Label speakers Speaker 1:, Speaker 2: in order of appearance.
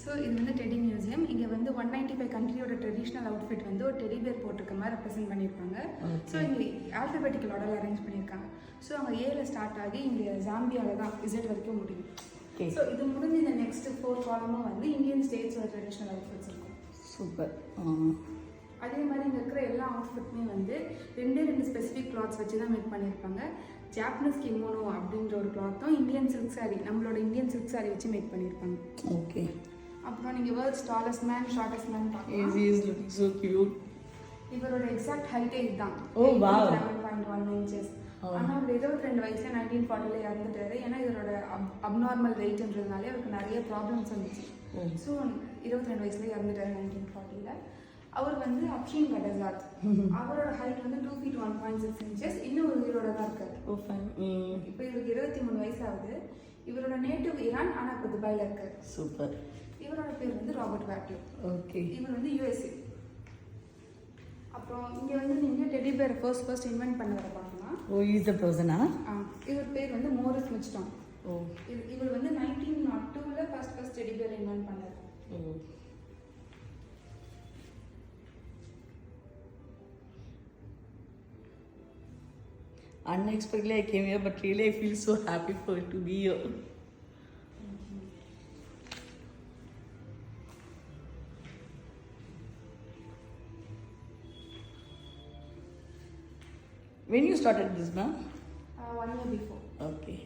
Speaker 1: So இது வந்து teddy museum. இங்கே வந்து 195 கண்ட்ரியோட ட்ரெடிஷ்னல் அவுட்ஃபிட் வந்து ஒரு டெடி பேர் போட்டிருக்க மாதிரி ரெப்ரசென்ட் பண்ணியிருப்பாங்க. ஸோ இங்கே ஆல்ஃபபெட்டிக்கல் ஆர்டர் அரேஞ்ச் பண்ணியிருக்காங்க. ஸோ அங்கே ஏல ஸ்டார்ட் ஆகி இங்கே ஜாம்பியாவில் தான் இசட் வரைக்கும் முடியும். ஸோ இது முடிஞ்சு இந்த நெக்ஸ்ட் 4 காலமும் வந்து இந்தியன் ஸ்டேட்ஸோட ட்ரெடிஷ்னல் அவுட்ஃபிட்ஸ் இருக்கும்.
Speaker 2: சூப்பர்.
Speaker 1: அதே மாதிரி இங்கே இருக்கிற எல்லா அவுட்ஃபிட்டுமே வந்து 2 ஸ்பெசிஃபிக் கிளாத்ஸ் வச்சு தான் மேக் பண்ணியிருப்பாங்க. ஜாப்பனீஸ் கிமோனோ அப்படின்ற ஒரு கிளாத்தும் இந்தியன் சில்க் சாரி, நம்மளோட இந்தியன் சில்க் சாரி வச்சு மேக் பண்ணியிருப்பாங்க.
Speaker 2: ஓகே.
Speaker 1: அப்புறம் நீங்கள் world's tallest man shortest man பார்க்கலாம்.
Speaker 2: He is looking so cute.
Speaker 1: இவரோட எக்ஸாக்ட் ஹைட்டே இதுதான்.
Speaker 2: Oh wow.
Speaker 1: 11.1 inches. ஆனால் அவர் 22 வயசுல 1940ல இறந்துட்டாரு. ஏன்னா இவரோட அப்நார்மல் வெயிட்ன்றதுனால அவருக்கு நிறைய ப்ராப்ளம்ஸ் வந்துச்சு. ஸோ 22 வயசுல இறந்துட்டாரு 1940ல. அவர் வந்து அப்ஷின் கடசாத். அவரோட ஹைட் வந்து 2 feet 1.6 inches. இன்னும் ஒரு உயிரோட தான் இருக்காரு. இப்போ இவருக்கு 23 வயசு ஆகுது. இவரோட நேட்டிவ் ஈரான், ஆனால் இப்போ துபாயில் இருக்காரு.
Speaker 2: சூப்பர்.
Speaker 1: இவரோட பேர் வந்து ராபர்ட் வேட்யூ.
Speaker 2: ஓகே.
Speaker 1: இவர் வந்து யூஎஸ்ஏ. அப்புறம் இங்கே வந்து நீங்கள் டெடி பேர் ஃபர்ஸ்ட் இன்வென்ட் பண்ணவரை பார்க்கலாம்.
Speaker 2: ஓ, இஸ் த பர்சனா?
Speaker 1: இவர் பேர் வந்து மோரிஸ் மிச்டாங்.
Speaker 2: ஓ.
Speaker 1: இவர் வந்து 1902ல ஃபர்ஸ்ட் டெடி பேர் இன்வென்ட் பண்ணார்.
Speaker 2: ஓ. Unexpectedly I came here, but really I feel so happy for it to be here. When you started this, ma'am?
Speaker 1: 1 year before.
Speaker 2: Okay.